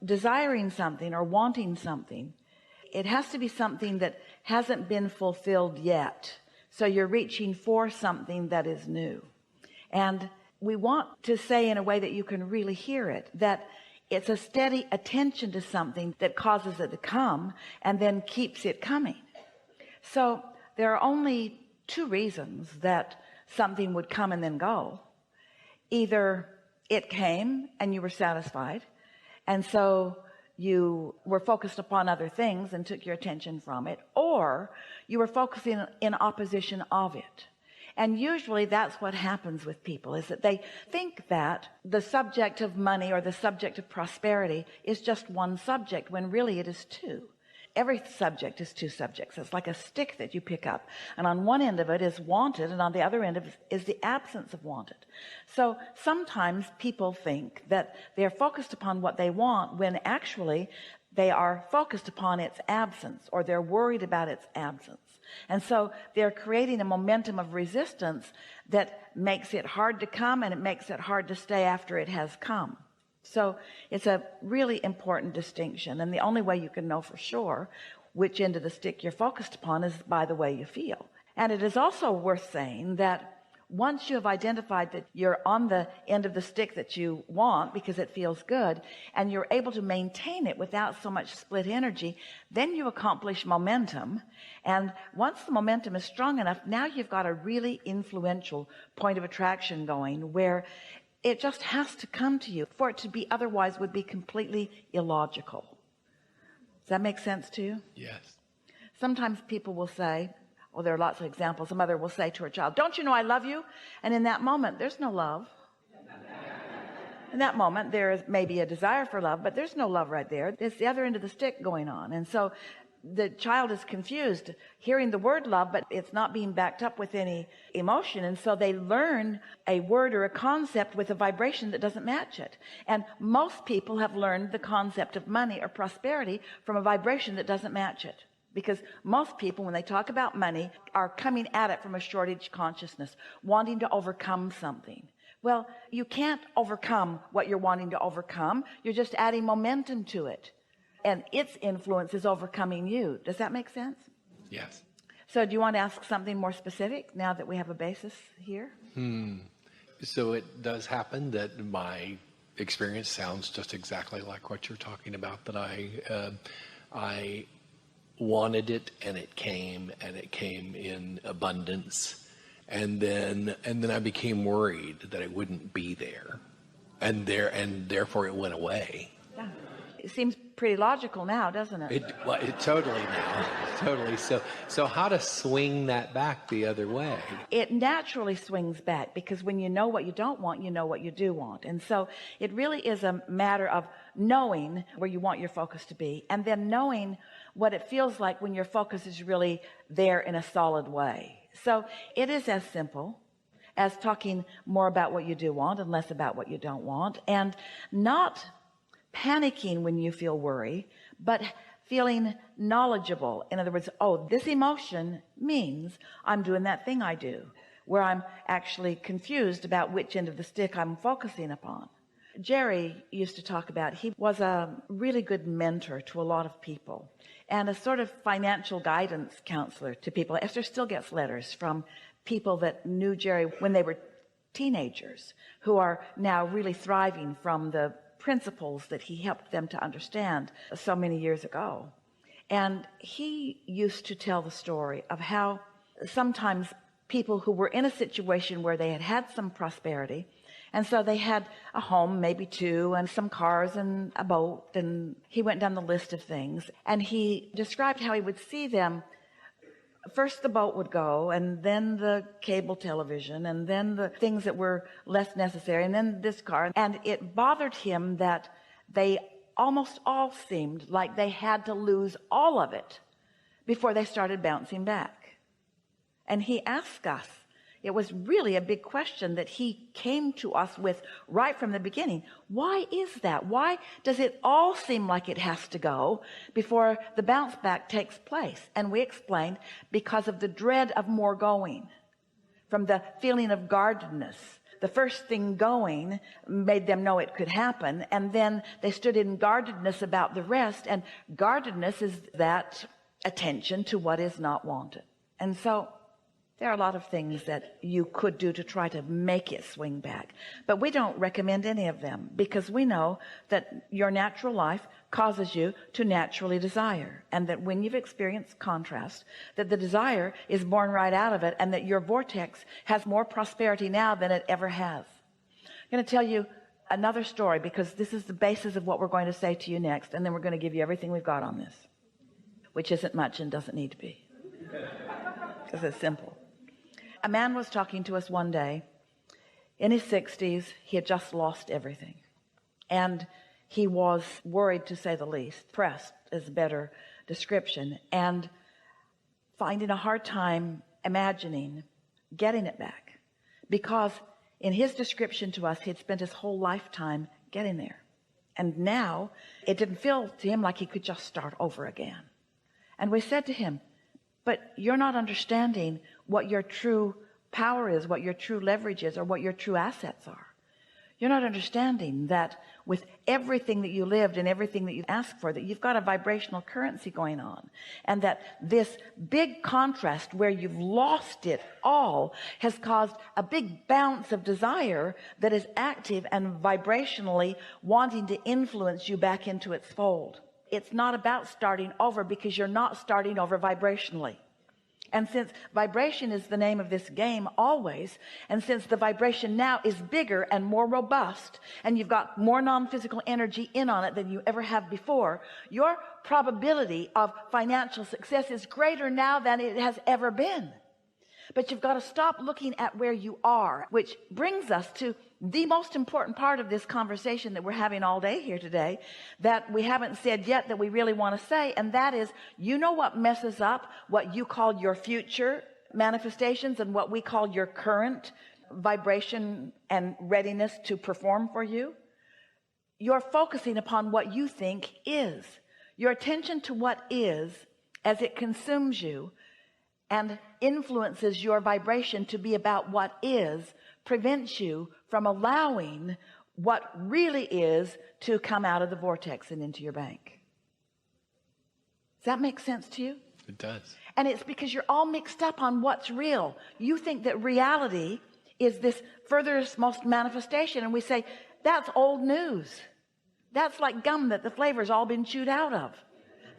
desiring something or wanting something, it has to be something that hasn't been fulfilled yet. So you're reaching for something that is new. And we want to say in a way that you can really hear it, that it's a steady attention to something that causes it to come and then keeps it coming. So there are only two reasons that something would come and then go. Either it came and you were satisfied, and so you were focused upon other things and took your attention from it, or you were focusing in opposition of it. And usually that's what happens with people, is that they think that the subject of money or the subject of prosperity is just one subject, when really it is two. Every subject is two subjects. It's like a stick that you pick up, and on one end of it is wanted, and on the other end of it is the absence of wanted. So sometimes people think that they're focused upon what they want, when actually they are focused upon its absence, or they're worried about its absence. And so they're creating a momentum of resistance that makes it hard to come, and it makes it hard to stay after it has come. So it's a really important distinction, and the only way you can know for sure which end of the stick you're focused upon is by the way you feel. And it is also worth saying that once you have identified that you're on the end of the stick that you want because it feels good, and you're able to maintain it without so much split energy, then you accomplish momentum. And once the momentum is strong enough, now you've got a really influential point of attraction going, where it just has to come to you. For it to be otherwise would be completely illogical. Does that make sense to you? Yes. Sometimes people will say, well, there are lots of examples. A mother will say to her child, don't you know I love you? And in that moment, there's no love. In that moment, there is maybe a desire for love, but there's no love right there. It's the other end of the stick going on. And so the child is confused, hearing the word love, but it's not being backed up with any emotion. And so they learn a word or a concept with a vibration that doesn't match it. And most people have learned the concept of money or prosperity from a vibration that doesn't match it. Because most people, when they talk about money, are coming at it from a shortage consciousness, wanting to overcome something. Well, you can't overcome what you're wanting to overcome. You're just adding momentum to it, and its influence is overcoming you. Does that make sense? Yes. So do you want to ask something more specific now that we have a basis here? So it does happen that my experience sounds just exactly like what you're talking about, that I wanted it, and it came in abundance, and then I became worried that it wouldn't be there, and therefore it went away. Yeah. It seems pretty logical now, doesn't it? It totally now. Totally. So how to swing that back the other way? It naturally swings back, because when you know what you don't want, you know what you do want. And so it really is a matter of knowing where you want your focus to be, and then knowing what it feels like when your focus is really there in a solid way. So it is as simple as talking more about what you do want and less about what you don't want, and not panicking when you feel worry, but feeling knowledgeable. In other words, oh, this emotion means I'm doing that thing I do, where I'm actually confused about which end of the stick I'm focusing upon. Jerry used to talk about, he was a really good mentor to a lot of people, and a sort of financial guidance counselor to people. Esther still gets letters from people that knew Jerry when they were teenagers, who are now really thriving from the principles that he helped them to understand so many years ago. And he used to tell the story of how sometimes people who were in a situation where they had had some prosperity, and so they had a home, maybe two, and some cars and a boat, and he went down the list of things, and he described how he would see them. First the boat would go, and then the cable television, and then the things that were less necessary, and then this car. And it bothered him that they almost all seemed like they had to lose all of it before they started bouncing back. And he asked us, it was really a big question that he came to us with right from the beginning. Why is that? Why does it all seem like it has to go before the bounce back takes place? And we explained, because of the dread of more going, from the feeling of guardedness, the first thing going made them know it could happen, and then they stood in guardedness about the rest. And guardedness is that attention to what is not wanted. And so there are a lot of things that you could do to try to make it swing back, but we don't recommend any of them, because we know that your natural life causes you to naturally desire, and that when you've experienced contrast, that the desire is born right out of it, and that your vortex has more prosperity now than it ever has. I'm going to tell you another story, because this is the basis of what we're going to say to you next, and then we're going to give you everything we've got on this, which isn't much and doesn't need to be, because it's simple. A man was talking to us one day in his 60s. He had just lost everything, and he was worried, to say the least. Pressed is a better description, and finding a hard time imagining getting it back, because in his description to us, he had spent his whole lifetime getting there, and now it didn't feel to him like he could just start over again. And we said to him, but you're not understanding what your true power is, what your true leverage is, or what your true assets are. You're not understanding that with everything that you lived and everything that you asked for, that you've got a vibrational currency going on, and that this big contrast where you've lost it all has caused a big bounce of desire that is active and vibrationally wanting to influence you back into its fold. It's not about starting over, because you're not starting over vibrationally. And since vibration is the name of this game always, and since the vibration now is bigger and more robust, and you've got more non-physical energy in on it than you ever have before, your probability of financial success is greater now than it has ever been. But you've got to stop looking at where you are, which brings us to the most important part of this conversation that we're having all day here today, that we haven't said yet, that we really want to say, and that is, you know what messes up what you call your future manifestations and what we call your current vibration and readiness to perform for you? You're focusing upon what you think is. Your attention to what is, as it consumes you and influences your vibration to be about what is, prevents you from allowing what really is to come out of the vortex and into your bank. Does that make sense to you? It does. And it's because you're all mixed up on what's real. You think that reality is this furthest most manifestation, and we say that's old news. That's like gum that the flavor's all been chewed out of.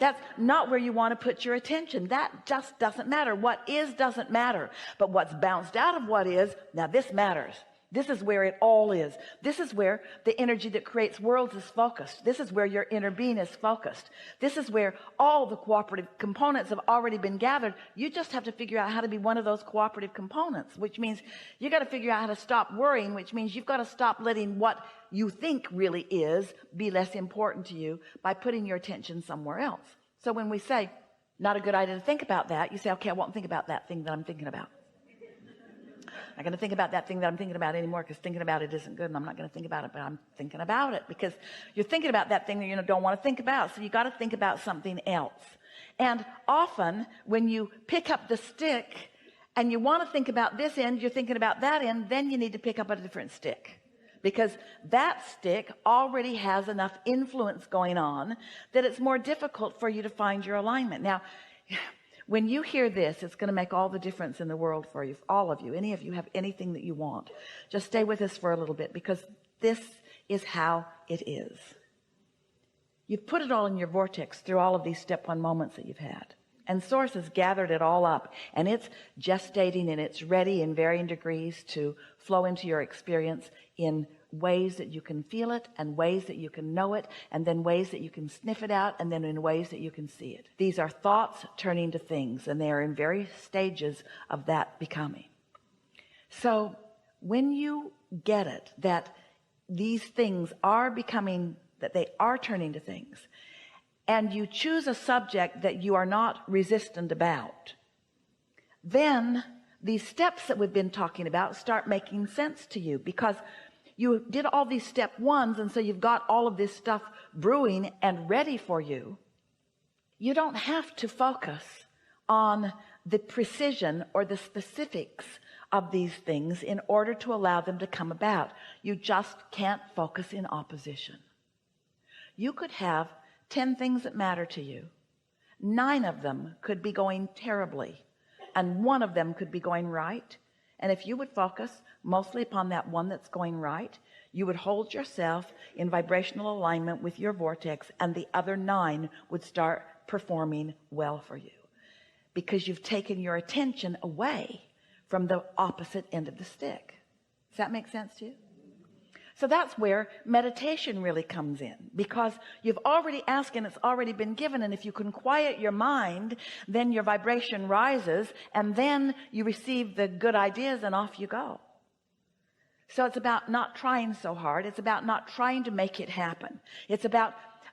That's not where you want to put your attention. That just doesn't matter. What is doesn't matter. But what's bounced out of what is, now this matters. This is where it all is. This is where the energy that creates worlds is focused. This is where your inner being is focused. This is where all the cooperative components have already been gathered. You just have to figure out how to be one of those cooperative components, which means you got to figure out how to stop worrying, which means you've got to stop letting what you think really is be less important to you by putting your attention somewhere else. So when we say, not a good idea to think about that, you say, okay, I won't think about that thing that I'm thinking about. I'm not going to think about that thing that I'm thinking about anymore, because thinking about it isn't good, and I'm not going to think about it, but I'm thinking about it, because you're thinking about that thing that you don't want to think about. So you got to think about something else. And often when you pick up the stick and you want to think about this end, you're thinking about that end, then you need to pick up a different stick, because that stick already has enough influence going on that it's more difficult for you to find your alignment. Now, when you hear this, it's going to make all the difference in the world for you, all of you. Any of you have anything that you want, just stay with us for a little bit, because this is how it is. You've put it all in your vortex through all of these step one moments that you've had. And Source has gathered it all up, and it's gestating, and it's ready in varying degrees to flow into your experience in ways that you can feel it, and ways that you can know it, and then ways that you can sniff it out, and then in ways that you can see it. These are thoughts turning to things, and they are in various stages of that becoming. So when you get it, that these things are becoming, that they are turning to things, and you choose a subject that you are not resistant about, then these steps that we've been talking about start making sense to you, because you did all these step ones, and so you've got all of this stuff brewing and ready for you. You don't have to focus on the precision or the specifics of these things in order to allow them to come about. You just can't focus in opposition. You could have 10 things that matter to you. 9 of them could be going terribly, and 1 of them could be going right. And if you would focus mostly upon that one that's going right, you would hold yourself in vibrational alignment with your vortex, and the other 9 would start performing well for you, because you've taken your attention away from the opposite end of the stick. Does that make sense to you? So that's where meditation really comes in, because you've already asked and it's already been given. And if you can quiet your mind, then your vibration rises, and then you receive the good ideas and off you go. So it's about not trying so hard. It's about not trying to make it happen. It's about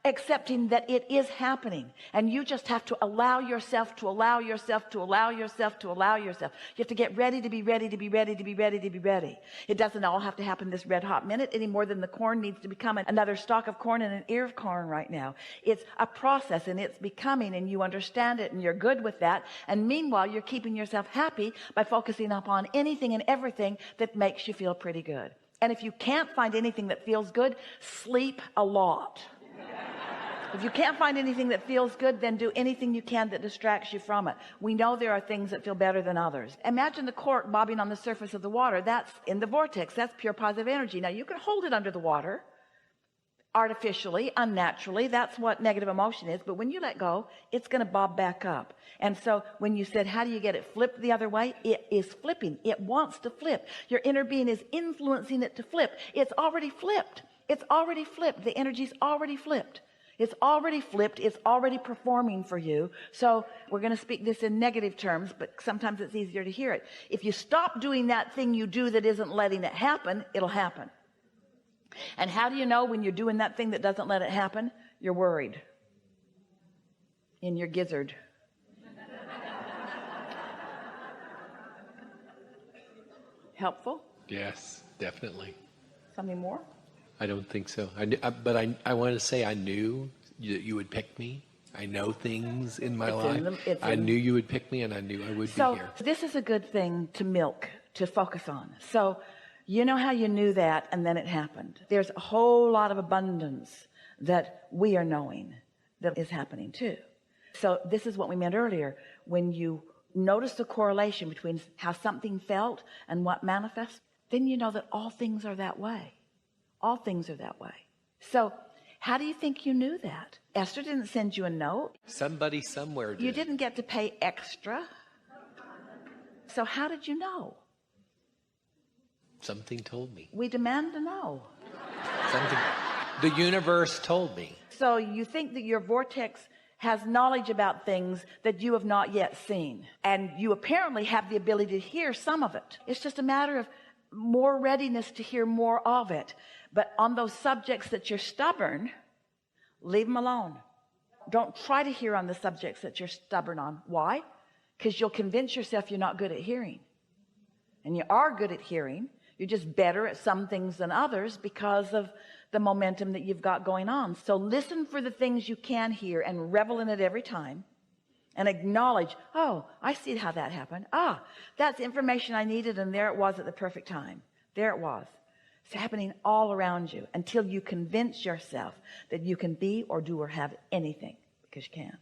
accepting that it is happening, and you just have to allow yourself to allow yourself to allow yourself to allow yourself. You have to get ready to be ready to be ready to be ready to be ready. It doesn't all have to happen this red hot minute any more than the corn needs to become another stalk of corn and an ear of corn right now. It's a process, and it's becoming, and you understand it, and you're good with that. And meanwhile, you're keeping yourself happy by focusing upon anything and everything that makes you feel pretty good. And if you can't find anything that feels good, sleep a lot. If you can't find anything that feels good, then do anything you can that distracts you from it. We know there are things that feel better than others. Imagine the cork bobbing on the surface of the water. That's in the vortex. That's pure positive energy. Now, you can hold it under the water artificially, unnaturally. That's what negative emotion is. But when you let go, it's going to bob back up. And so when you said, how do you get it flipped the other way? It is flipping. It wants to flip. Your inner being is influencing it to flip. It's already flipped. It's already flipped. The energy's already flipped. It's already flipped. It's already performing for you. So we're going to speak this in negative terms, but sometimes it's easier to hear it. If you stop doing that thing you do that isn't letting it happen, it'll happen. And how do you know when you're doing that thing that doesn't let it happen? You're worried in your gizzard. Helpful? Yes, definitely. Something more? I don't think so. But I want to say I knew that you would pick me. I know things in my life. I knew you would pick me, and I knew I would be here. So this is a good thing to milk, to focus on. So you know how you knew that, and then it happened. There's a whole lot of abundance that we are knowing that is happening too. So this is what we meant earlier. When you notice the correlation between how something felt and what manifests, then you know that all things are that way. All things are that way. So how do you think you knew that? Esther didn't send you a note. Somebody somewhere did. You didn't get to pay extra. So how did you know? Something told me. We demand to know. Something. The universe told me. So you think that your vortex has knowledge about things that you have not yet seen. And you apparently have the ability to hear some of it. It's just a matter of more readiness to hear more of it. But on those subjects that you're stubborn, leave them alone. Don't try to hear on the subjects that you're stubborn on. Why? Because you'll convince yourself you're not good at hearing. And you are good at hearing. You're just better at some things than others because of the momentum that you've got going on. So listen for the things you can hear and revel in it every time. And acknowledge, oh, I see how that happened. Ah, that's information I needed, and there it was at the perfect time. There it was. It's happening all around you until you convince yourself that you can be or do or have anything, because you can.